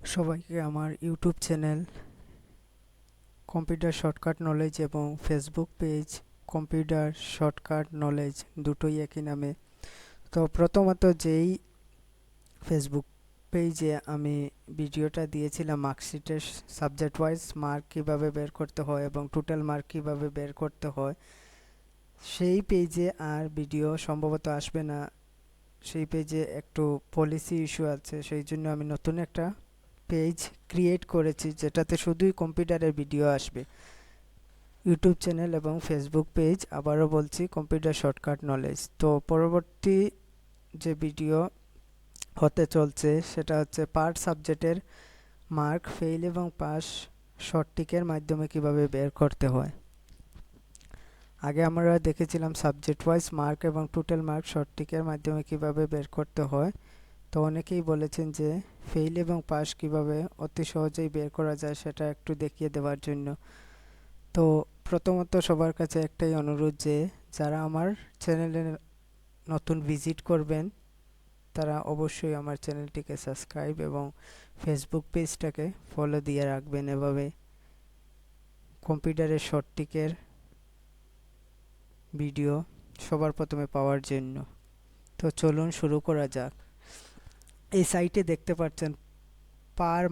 সবাইকে আমার YouTube channel computer shortcut knowledge এবং Facebook page computer shortcut knowledge দুটোই একই নামে। তো প্রথমত যেই ফেসবুক পেজে আমি ভিডিওটা দিয়েছিলাম মার্কশিটের সাবজেক্ট ওয়াইজ মার্ক কীভাবে বের করতে হয় এবং টোটাল মার্ক কীভাবে বের করতে হয়, সেই পেজে আর ভিডিও সম্ভবত আসবে না। সেই পেজে একটু পলিসি ইস্যু আছে, সেই জন্য আমি নতুন একটা পেজ ক্রিয়েট করেছি যেটাতে শুধুই কম্পিউটারের ভিডিও আসবে। ইউটিউব চ্যানেল এবং ফেসবুক পেজ, আবারও বলছি, কম্পিউটার শর্টকাট নলেজ। তো পরবর্তী যে ভিডিও হতে চলছে সেটা হচ্ছে পার্ট সাবজেক্টের মার্ক ফেল এবং পাস শর্টটিকের মাধ্যমে কিভাবে বের করতে হয়। আগে আমরা দেখেছিলাম সাবজেক্ট ওয়াইজ মার্ক এবং টোটাল মার্ক শর্টটিকের মাধ্যমে কিভাবে বের করতে হয়। তো অনেকেই বলেছেন যে ফেল এবং পাস কিভাবে অতি সহজেই বের করা যায় সেটা একটু দেখিয়ে দেওয়ার জন্য। তো প্রথমত সবার কাছে একটাই অনুরোধ যে যারা আমার চ্যানেলে নতুন ভিজিট করবেন তারা অবশ্যই আমার চ্যানেলটিকে সাবস্ক্রাইব এবং ফেসবুক পেজটাকে ফলো দিয়ে রাখবেন, এভাবে কম্পিউটারের শর্টটিকের ভিডিও সবার প্রথমে পাওয়ার জন্য। তো চলুন শুরু করা যাক। এই সাইটে দেখতে পাচ্ছেন পার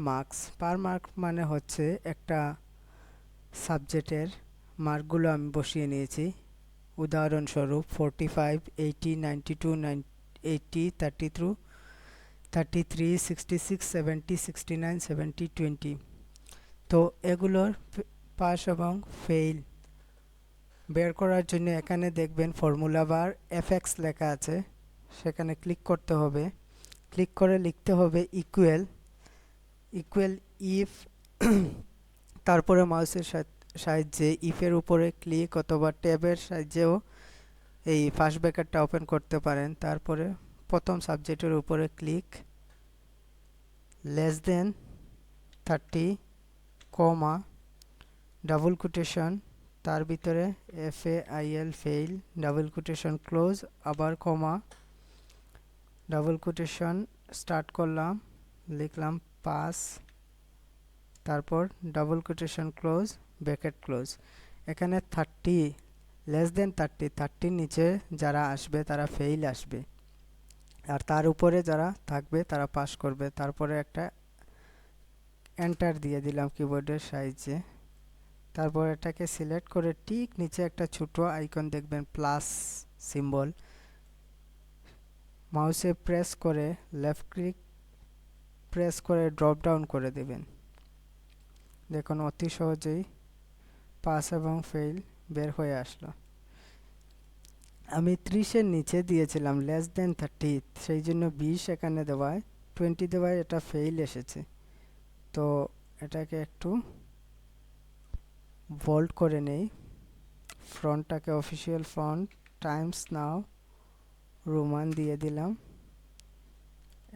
মার্ক মানে হচ্ছে একটা সাবজেক্টের মার্কগুলো আমি বসিয়ে নিয়েছি। উদাহরণস্বরূপ 45, 80, 92, 80, 32, 33, 66, 70, 69, 70, 20। তো এগুলোর পাস এবং ফেল বের করার জন্য এখানে দেখবেন ফর্মুলা বার এফএক্স লেখা আছে, সেখানে ক্লিক করতে হবে। ক্লিক করে লিখতে হবে ইকুয়াল ইফ, তারপরে মাউসের সাহায্যে ইফের উপরে ক্লিক অথবা ট্যাবের সাহায্যেও এই ফার্স্ট ব্র্যাকেটটা ওপেন করতে পারেন। তারপরে প্রথম সাবজেক্টের উপরে ক্লিক, লেস দেন 30, কমা, ডাবল কোটেশন, তার ভিতরে FAIL fail, double quotation close, আবার কমা, ডাবল কোটেশন স্টার্ট করলাম, লিখলাম পাস, তারপর double quotation close, bracket close. এখানে 30, লেস দেন 30 নিচে যারা আসবে তারা ফেইল আসবে, আর তার উপরে যারা থাকবে তারা পাস করবে। তারপরে একটা এন্টার দিয়ে দিলাম কিবোর্ডের সাহায্যে। তারপর এটাকে সিলেক্ট করে ঠিক নিচে একটা ছোট আইকন দেখবেন প্লাস সিম্বল, মাউসে প্রেস করে লেফট ক্লিক প্রেস করে ড্রপ ডাউন করে দেবেন। দেখুন অতি সহজেই পাস এবং ফেল বের হয়ে আসলো। আমি 30-এর নিচে দিয়েছিলাম লেস দেন 30, সেই জন্য 20 এখানে দেওয়ায় 20 দেওয়ায় এটা ফেল এসেছে। তো এটাকে একটু বোল্ড করে নেই, ফ্রন্টটাকে official font Times New Roman দিয়ে দিলাম,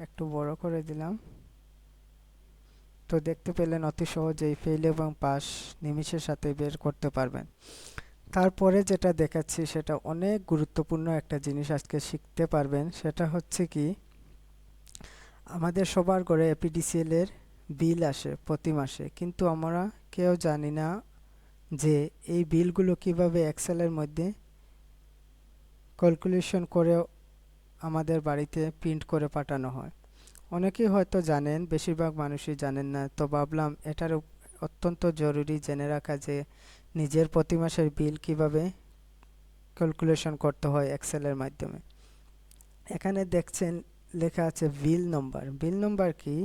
একটু বড় করে দিলাম। তো দেখতে পেলেন অতি সহজেই ফেল এবং পাস নিমিষের সাথে বের করতে পারবেন। তারপরে যেটা দেখাচ্ছি সেটা অনেক গুরুত্বপূর্ণ একটা জিনিস আজকে শিখতে পারবেন। সেটা হচ্ছে কি, আমাদের সবার ঘরে APDCL এর বিল আসে প্রতি মাসে, কিন্তু আমরা কেউ জানি না যে এই বিলগুলো কিভাবে এক্সেলের মধ্যে ক্যালকুলেশন করে আমাদের বাড়িতে প্রিন্ট করে পাঠানো হয়। অনেকেই হয়তো জানেন, বেশিরভাগ মানুষই জানেন না। তো ভাবলাম এটার অত্যন্ত জরুরি জেনে রাখা যে নিজের প্রতি মাসের বিল কিভাবে ক্যালকুলেশন করতে হয় এক্সেলের মাধ্যমে। এখানে দেখছেন লেখা আছে বিল নম্বর। বিল নম্বর কি?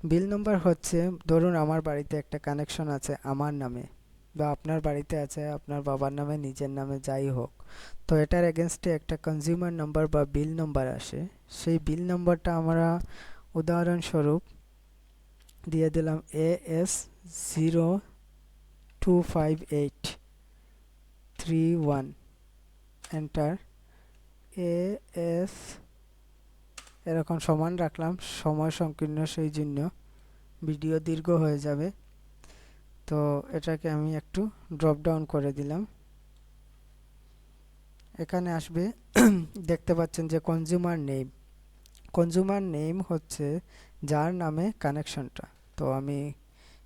বিল নম্বর হচ্ছে, ধরুন আমার বাড়িতে একটা কানেকশন আছে আমার নামে, বা আপনার বাড়িতে আছে আপনার বাবার নামে, নিজের নামে, যাই হোক। তো এটার এগেনস্টে একটা কনজিউমার নাম্বার বা বিল নম্বর আসে। সেই বিল নম্বরটা আমরা উদাহরণস্বরূপ দিয়ে দিলাম AS025831, এন্টার। AS এরকম সমান রাখলাম, সময় সংকীর্ণ সেই জন্য ভিডিও দীর্ঘ হয়ে যাবে। তো এটাকে আমি একটু ড্রপ ডাউন করে দিলাম। এখানে আসবে দেখতে পাচ্ছেন যে কনজিউমার নেম হচ্ছে যার নামে কানেকশনটা। তো আমি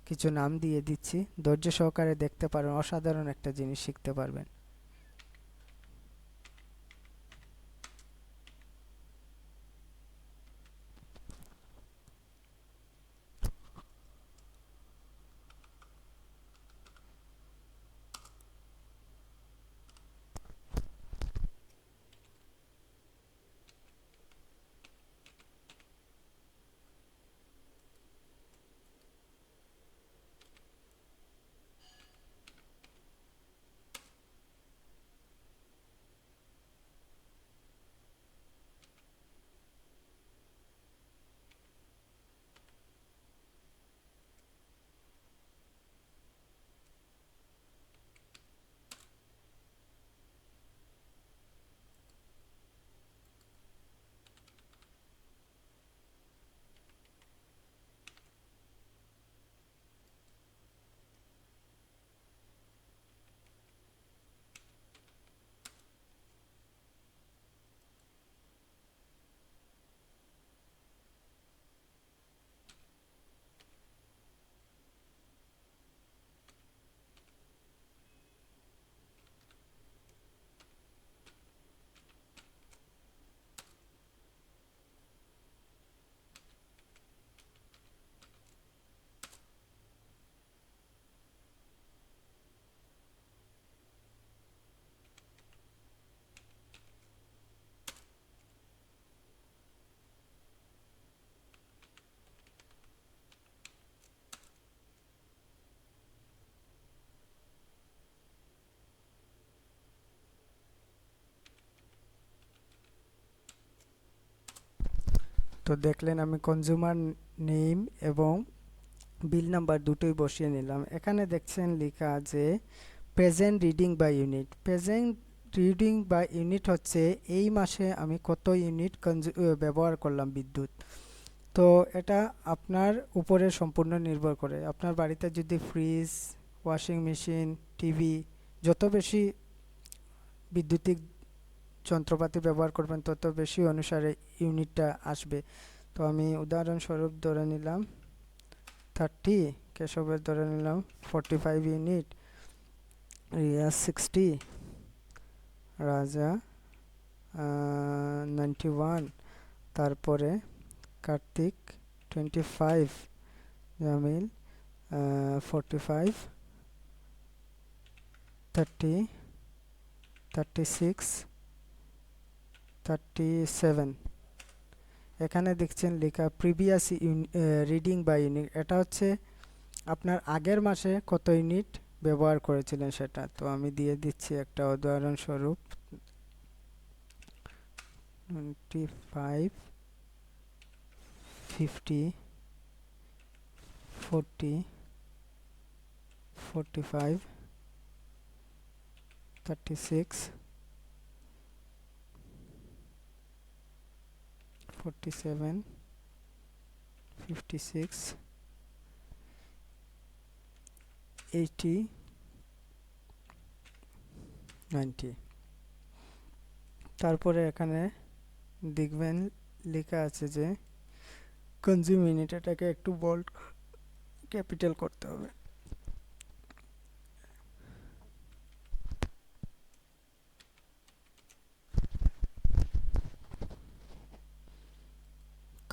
কিছু নাম দিয়ে দিচ্ছি, ধৈর্য সহকারে দেখতে পারেন, অসাধারণ একটা জিনিস শিখতে পারবেন। তো দেখলেন আমি কনজিউমার নেম এবং বিল নাম্বার দুটোই বসিয়ে নিলাম। এখানে দেখছেন লেখা যে present reading by unit. Present reading by unit হচ্ছে এই মাসে আমি কত ইউনিট ব্যবহার করলাম বিদ্যুৎ। তো এটা আপনার উপরে সম্পূর্ণ নির্ভর করে। আপনার বাড়িতে যদি ফ্রিজ, ওয়াশিং মেশিন, টিভি, যত বেশি বিদ্যুতিক যন্ত্রপাতি ব্যবহার করবেন তত বেশি অনুসারে ইউনিটটা আসবে। তো আমি উদাহরণস্বরূপ ধরে নিলাম 30, কেশবের ধরে নিলাম 45 ইউনিট, রিয়া 60, রাজা 91, তারপরে কার্তিক 25, জামিল 45, 30, 36, 37। এখানে দেখছেন লেখা প্রিভিয়াস রিডিং বাই ইউনিট, এটা হচ্ছে আপনার আগের মাসে কত ইউনিট ব্যবহার করেছিলেন সেটা। তো আমি দিয়ে দিচ্ছি একটা উদাহরণস্বরূপ 25, 50, 40, 45, 36, 47, 56, 80, 90। তারপরে এখানে দেখবেন লেখা আছে যে কনজিউম ইউনিট, এটাকে একটু বোল্ড ক্যাপিটাল করতে হবে।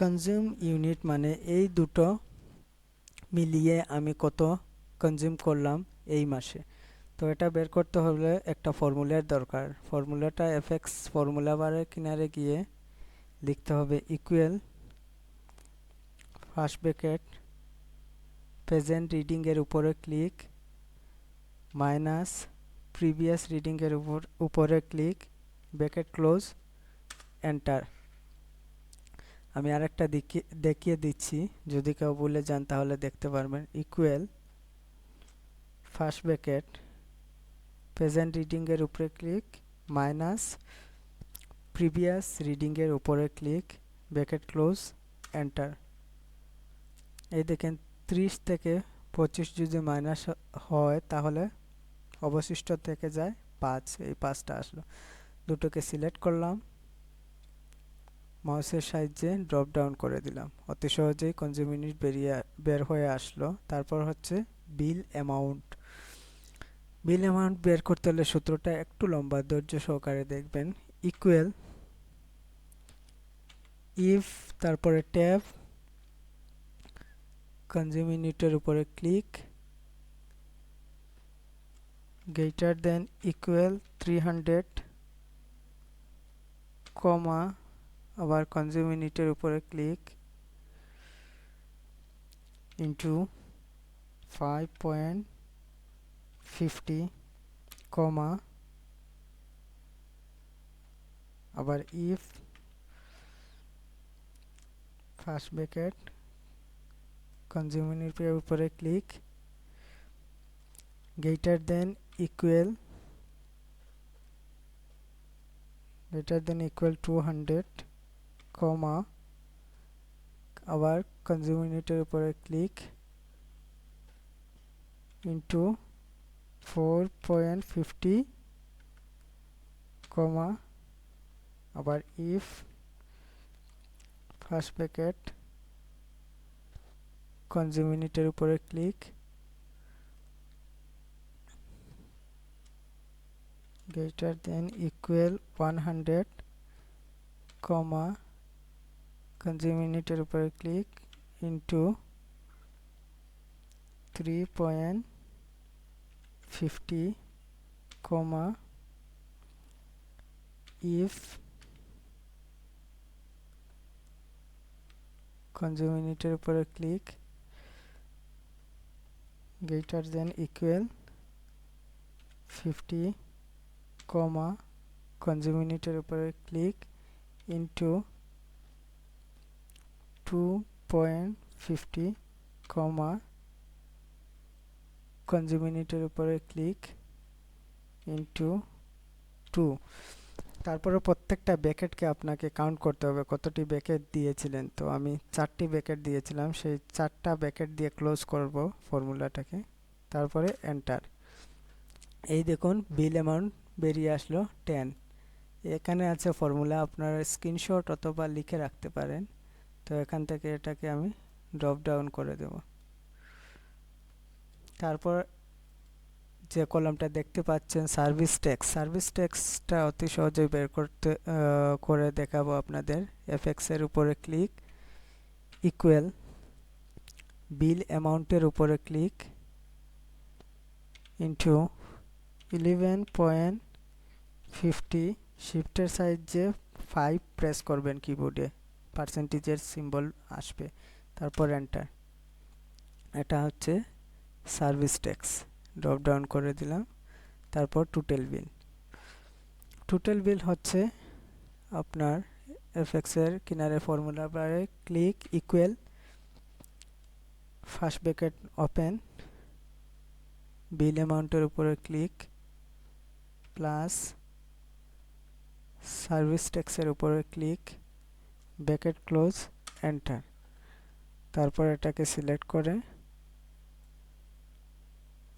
কনজিউম ইউনিট মানে এই দুটো মিলিয়ে আমি কত কনজিউম করলাম এই মাসে। তো এটা বের করতে হলে একটা ফর্মুলার দরকার। ফর্মুলাটা এফএক্স ফর্মুলা বারের কিনারে গিয়ে লিখতে হবে equal first bracket present reading এর উপরে ক্লিক মাইনাস প্রিভিয়াস রিডিং এর উপরে ক্লিক ব্র্যাকেট ক্লোজ এন্টার। আমি আরেকটা দেখিয়ে দিচ্ছি, যদি কেউ ভুলে যান তাহলে দেখতে পারবেন। Equal first bracket present reading এর উপরে ক্লিক মাইনাস প্রিভিয়াস রিডিং এর উপরে ক্লিক ব্র্যাকেট ক্লোজ এন্টার। এই দেখেন 30 থেকে 25 যদি মাইনাস হয় তাহলে অবশিষ্ট থেকে যায় 5, এই 5টা আসলো। দুটোকে সিলেক্ট করলাম, মাউসের সাহায্যে ড্রপ ডাউন করে দিলাম, অতি সহজেই কনজিউম ইউনিট বের হয়ে আসলো। তারপর হচ্ছে বিল অ্যামাউন্ট। বিল অ্যামাউন্ট বের করতে হলে সূত্রটা একটু লম্বা, ধৈর্য সহকারে দেখবেন। ইকুয়াল, ইফ, তারপরে ট্যাব, কনজিউম ইউনিটের উপরে ক্লিক, গ্রেটার দেন ইকুয়াল 300, কমা, আবার কনজিউম ইউনিটের উপরে ক্লিক, ইন্টু 5.50, কমা, আবার ইফ, ফার্স্ট ব্র্যাকেট, কনজিউম ইউনিটের উপরে ক্লিক, গ্রেটার দেন ইকুয়াল 200, কমা, আবার কনজিউম ইউনিটের উপরে ক্লিক, ইন্টু 4.50, কমা, আবার ইফ, ফার্স্ট ব্র্যাকেট, কনজিউম ইউনিটের উপরে ক্লিক, গ্রেটার দেন ইকুয়াল 100, কমা, কনজিউম ইউনিটের উপরে click, into 3.50, comma, if, consume ইউনিটের উপরে ক্লিক, গ্রেটার দেন ইকুয়াল 50, কমা, কনজিউম ইউনিটের উপরে ক্লিক, ইন্টু 2.50, কমা, কনজিউম ইউনিটের উপরে ক্লিক, ইন্টু 2। তারপরে প্রত্যেকটা ব্র্যাকেটকে আপনাকে কাউন্ট করতে হবে কতটি ব্র্যাকেট দিয়েছিলেন। তো আমি 4টি ব্র্যাকেট দিয়েছিলাম, সেই 4টা ব্র্যাকেট দিয়ে ক্লোজ করব ফর্মুলাটাকে, তারপরে এন্টার। এই দেখুন বিল অ্যামাউন্ট বেরিয়ে আসলো 10। এখানে আছে ফর্মুলা, আপনারা স্ক্রিনশট অথবা লিখে রাখতে পারেন। তো এখান থেকে এটাকে আমি ড্রপ ডাউন করে দেব। তারপর যে কলামটা দেখতে পাচ্ছেন সার্ভিস ট্যাক্স, সার্ভিস ট্যাক্সটা অতি সহজেই বের করে দেখাবো আপনাদের। এফএক্স এর উপরে ক্লিক, ইকুয়াল, বিল অ্যামাউন্টের উপরে ক্লিক, ইন্টু 11.50, শিফটের সাহায্যে 5 প্রেস করবেন কিবোর্ডে, পার্সেন্টেজের সিম্বল আসবে, তারপর এন্টার। এটা হচ্ছে সার্ভিস ট্যাক্স, ড্রপ ডাউন করে দিলাম। তারপর টোটাল বিল। টোটাল বিল হচ্ছে আপনার এফএক্স এর কিনারে formula bar click, equal, first bracket open, bill অ্যামাউন্টের উপরে ক্লিক, প্লাস সার্ভিস ট্যাক্সের উপরে ক্লিক, ব্র্যাকেট ক্লোজ, এন্টার। তারপর এটাকে সিলেক্ট করে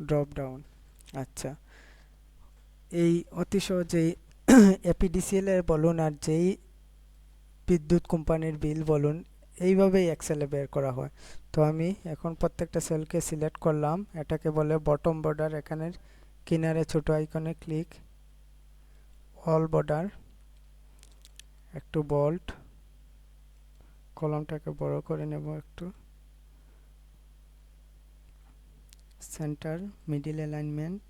ড্রপ ডাউন। আচ্ছা, এই অতি সহজেই এপিডিসিএল এর বলুন আর যেই বিদ্যুৎ কোম্পানির বিল বলুন, এইভাবেই এক্সেলে বের করা হয়। তো আমি এখন প্রত্যেকটা সেলকে সিলেক্ট করলাম, এটাকে বলে বটম বর্ডার। এখানের কিনারে ছোট আইকনে ক্লিক, অল বর্ডার, একটু বোল্ড, কলমটাকে বড় করে নেব একটু, সেন্টার, মিডিল অ্যালাইনমেন্ট,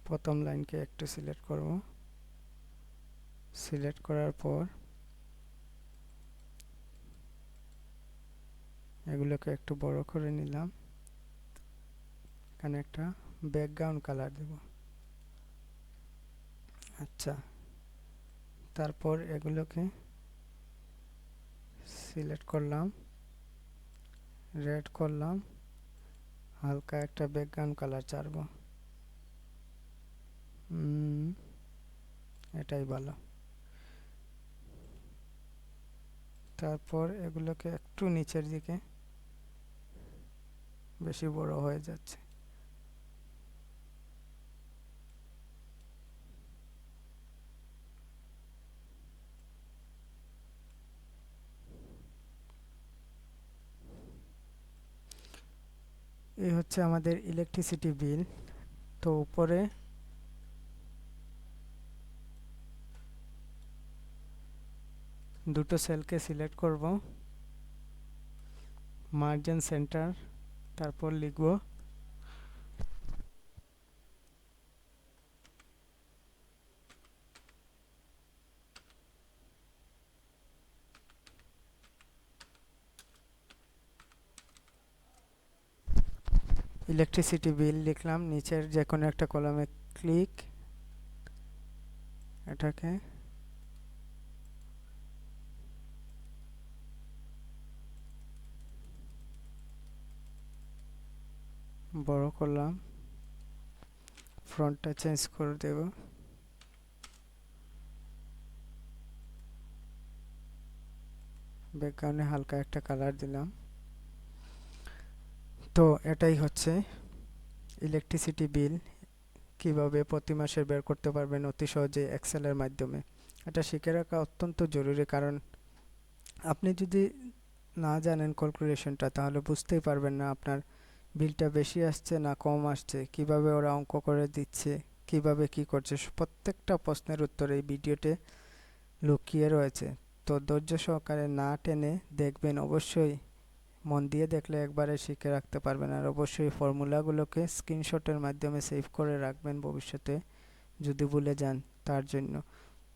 প্রথম লাইনকে একটু সিলেক্ট করব। সিলেক্ট করার পর এগুলোকে একটু বড় করে নিলাম, এখানে একটা ব্যাকগ্রাউন্ড কালার দেব। আচ্ছা, তারপর এগুলোকে সিলেক্ট করলাম, রেড করলাম, হালকা একটা ব্যাকগ্রাউন্ড কালার চাইব, এটাই ভালো। তারপর এগুলোকে একটু নিচের দিকে, বেশি বড় হয়ে যাচ্ছে, এই হচ্ছে আমাদের ইলেকট্রিসিটি বিল। তো উপরে দুটো সেলকে সিলেক্ট করব, মার্জিন সেন্টার, তারপর লিখব ইলেকট্রিসিটি বিল, লিখলাম। নিচের যে কোনো একটা কলামে ক্লিক, এটাকে বড় করলাম, ফ্রন্টটা চেঞ্জ করে দেব। ব্যাকগ্রাউন্ডে হালকা একটা কালার দিলাম। তো এটাই হচ্ছে ইলেকট্রিসিটি বিল, কিভাবে প্রতি মাসে বের করতে পারবেন অতি সহজে এক্সেলের মাধ্যমে। এটা শিখে রাখা অত্যন্ত জরুরি, কারণ আপনি যদি না জানেন ক্যালকুলেশনটা, তাহলে বুঝতেই পারবেন না আপনার বিলটা বেশি আসছে না কম আসছে, কিভাবে ওরা অঙ্ক করে দিচ্ছে, কিভাবে কি করছে। প্রত্যেকটা প্রশ্নের উত্তর এই ভিডিওতে লুকিয়ে রয়েছে। তো ধৈর্য সহকারে না টেনে দেখবেন, অবশ্যই মন দিয়ে দেখলে একবারে শিখে রাখতে পারবেন। আর অবশ্যই ফর্মুলাগুলোকে স্ক্রিনশটের মাধ্যমে সেভ করে রাখবেন ভবিষ্যতে যদি ভুলে যান তার জন্য।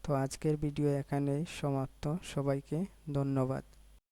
তো আজকের ভিডিও এখানেই সমাপ্ত। সবাইকে ধন্যবাদ।